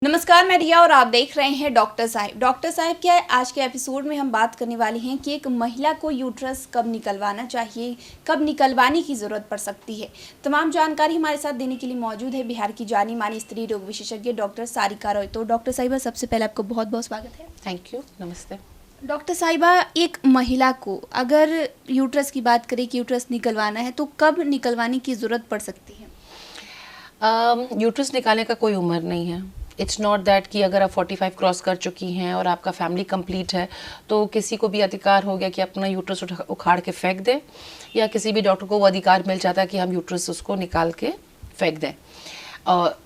नमस्कार, मैं रिया और आप देख रहे हैं डॉक्टर साहिब। डॉक्टर साहिब क्या है, आज के एपिसोड में हम बात करने वाले हैं कि एक महिला को यूट्रस कब निकलवाना चाहिए, कब निकलवाने की ज़रूरत पड़ सकती है। तमाम जानकारी हमारे साथ देने के लिए मौजूद है बिहार की जानी मानी स्त्री रोग विशेषज्ञ डॉक्टर सारिका रॉय। तो डॉक्टर साहिबा, सबसे पहले आपको बहुत बहुत स्वागत है। थैंक यू, नमस्ते। डॉक्टर साहिबा, एक महिला को अगर यूट्रस की बात करें कि यूट्रस निकलवाना है तो कब निकलवाने की ज़रूरत पड़ सकती है? यूट्रस निकालने का कोई उम्र नहीं है। इट्स नॉट दैट कि अगर आप 45 क्रॉस कर चुकी हैं और आपका फैमिली कंप्लीट है तो किसी को भी अधिकार हो गया कि अपना यूट्रस उखाड़ के फेंक दे, या किसी भी डॉक्टर को वो अधिकार मिल जाता है कि हम यूट्रस उसको निकाल के फेंक दें।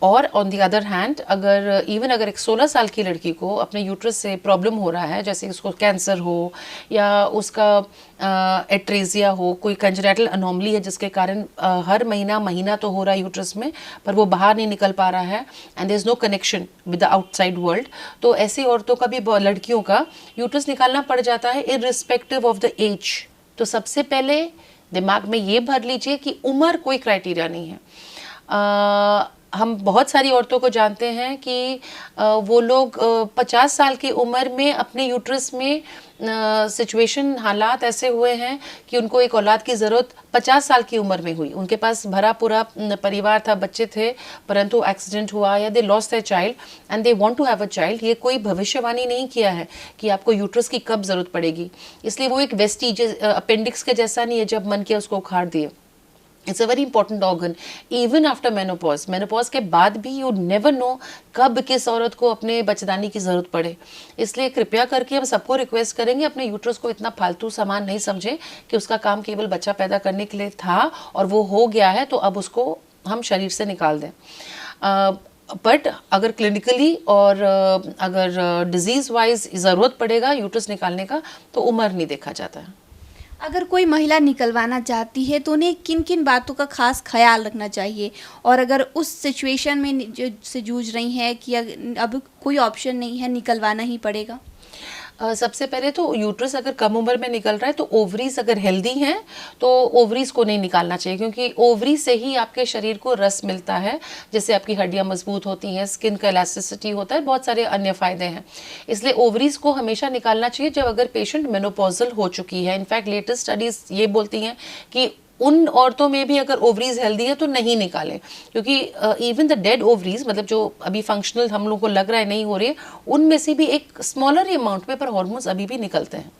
और ऑन दी अदर हैंड अगर एक 16 साल की लड़की को अपने यूट्रस से प्रॉब्लम हो रहा है, जैसे उसको कैंसर हो या उसका एट्रेजिया हो, कोई कंजेनिटल अनोमली है जिसके कारण हर महीना तो हो रहा है यूट्रस में पर वो बाहर नहीं निकल पा रहा है and there is no connection with the outside world, तो ऐसी औरतों का भी, लड़कियों का यूट्रस निकालना पड़ जाता है इररिस्पेक्टिव ऑफ द एज। तो सबसे पहले दिमाग में ये भर लीजिए कि उम्र कोई क्राइटेरिया नहीं है। हम बहुत सारी औरतों को जानते हैं कि वो लोग 50 साल की उम्र में अपने यूट्रस में सिचुएशन, हालात ऐसे हुए हैं कि उनको एक औलाद की ज़रूरत 50 साल की उम्र में हुई। उनके पास भरा पूरा परिवार था, बच्चे थे, परंतु एक्सीडेंट हुआ या they lost their child and they want to have a child. ये कोई भविष्यवाणी नहीं किया है कि आपको यूट्रस की कब ज़रूरत पड़ेगी, इसलिए वो एक वेस्टीज अपेंडिक्स के जैसा नहीं है, जब मन किया उसको उखाड़ दिए। It's a very important organ even after menopause. Menopause के बाद भी यू नेवर नो कब किस औरत को अपने बच्चेदानी की ज़रूरत पड़े, इसलिए कृपया करके हम सबको रिक्वेस्ट करेंगे अपने यूट्रस को इतना फालतू सामान नहीं समझें कि उसका काम केवल बच्चा पैदा करने के लिए था और वो हो गया है तो अब उसको हम शरीर से निकाल दें। बट अगर क्लिनिकली और अगर डिजीज़ वाइज ज़रूरत पड़ेगा यूट्रस निकालने का तो उम्र नहीं देखा जाता है। अगर कोई महिला निकलवाना चाहती है तो उन्हें किन किन बातों का खास ख्याल रखना चाहिए, और अगर उस सिचुएशन में से जूझ रही हैं कि अब कोई ऑप्शन नहीं है, निकलवाना ही पड़ेगा? सबसे पहले तो यूट्रस अगर कम उम्र में निकल रहा है तो ओवरीज अगर हेल्दी हैं तो ओवरीज को नहीं निकालना चाहिए, क्योंकि ओवरी से ही आपके शरीर को रस मिलता है, जिससे आपकी हड्डियां मजबूत होती हैं, स्किन का इलास्टिसिटी होता है, बहुत सारे अन्य फायदे हैं। इसलिए ओवरीज को हमेशा निकालना चाहिए जब अगर पेशेंट मेनोपॉजल हो चुकी है। इनफैक्ट लेटेस्ट स्टडीज ये बोलती हैं कि उन औरतों में भी अगर ओवरीज हेल्दी है तो नहीं निकालें, क्योंकि इवन द डेड ओवरीज, मतलब जो अभी फंक्शनल हम लोग को लग रहा है नहीं हो रही है, उनमें से भी एक स्मॉलर अमाउंट में पर हार्मोन्स अभी भी निकलते हैं।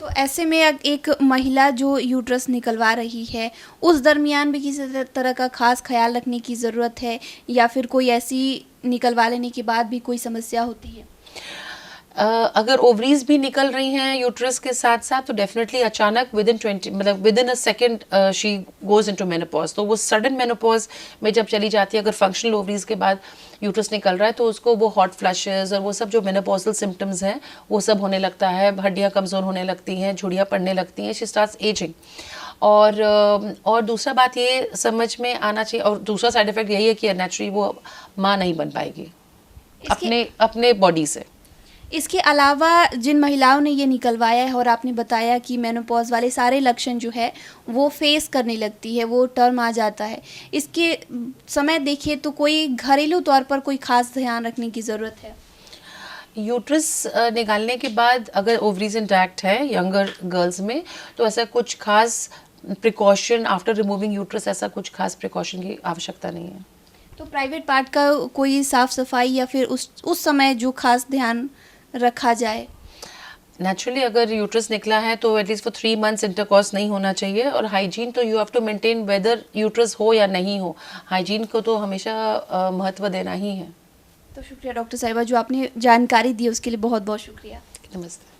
तो ऐसे में एक महिला जो यूट्रस निकलवा रही है उस दरमियान भी किसी तरह का खास ख्याल रखने की ज़रूरत है, या फिर कोई ऐसी निकलवा लेने के बाद भी कोई समस्या होती है? अगर ओवरीज भी निकल रही हैं यूट्रस के साथ साथ तो डेफिनेटली अचानक with in a second she goes into menopause, तो वो सडन मेनोपॉज में जब चली जाती है, अगर फंक्शनल ओवरीज के बाद यूट्रस निकल रहा है तो उसको वो हॉट फ्लैशेस और वो सब जो मेनोपॉजल सिम्टम्स हैं वो सब होने लगता है, हड्डियाँ कमज़ोर होने लगती हैं, झुर्रियाँ पड़ने लगती हैं, शी स्टार्ट्स एजिंग। और दूसरा बात ये समझ में आना चाहिए, और दूसरा साइड इफेक्ट यही है कि नेचुरली वो माँ नहीं बन पाएगी अपने बॉडी से। इसके अलावा जिन महिलाओं ने ये निकलवाया है और आपने बताया कि मेनोपॉज वाले सारे लक्षण जो है वो फेस करने लगती है, वो टर्म आ जाता है, इसके समय देखिए तो कोई घरेलू तौर पर कोई खास ध्यान रखने की ज़रूरत है? यूट्रस निकालने के बाद अगर ओवरीज इंटैक्ट है यंगर गर्ल्स में तो ऐसा कुछ खास प्रिकॉशन आफ्टर रिमूविंग यूट्रस, ऐसा कुछ खास प्रिकॉशन की आवश्यकता नहीं है। तो प्राइवेट पार्ट का कोई साफ सफाई या फिर उस समय जो खास ध्यान रखा जाए? नेचुरली अगर यूट्रस निकला है तो एटलीस्ट फॉर 3 मंथ्स इंटरकॉर्स नहीं होना चाहिए, और हाइजीन तो you have to maintain whether uterus हो या नहीं हो, हाइजीन को तो हमेशा महत्व देना ही है। तो शुक्रिया डॉक्टर साहिबा, जो आपने जानकारी दी उसके लिए बहुत बहुत शुक्रिया। नमस्ते।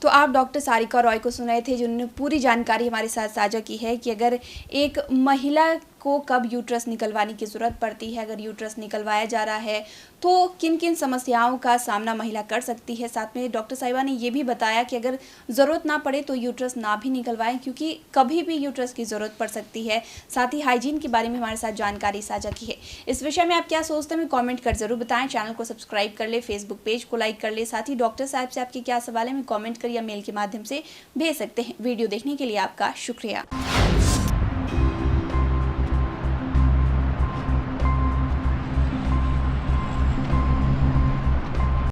तो आप डॉक्टर सारिका रॉय को सुन रहे थे जिन्होंने पूरी जानकारी हमारे साथ साझा की है कि अगर एक महिला को कब यूट्रस निकलवाने की ज़रूरत पड़ती है, अगर यूट्रस निकलवाया जा रहा है तो किन किन समस्याओं का सामना महिला कर सकती है। साथ में डॉक्टर साहिबा ने ये भी बताया कि अगर ज़रूरत ना पड़े तो यूट्रस ना भी निकलवाएं, क्योंकि कभी भी यूट्रस की ज़रूरत पड़ सकती है। साथ ही हाइजीन के बारे में हमारे साथ जानकारी साझा की है। इस विषय में आप क्या सोचते हैं, कॉमेंट कर जरूर बताएं। चैनल को सब्सक्राइब कर ले, फेसबुक पेज को लाइक कर ले। साथ ही डॉक्टर साहब से आपके क्या सवाल है, कॉमेंट कर या मेल के माध्यम से भेज सकते हैं। वीडियो देखने के लिए आपका शुक्रिया।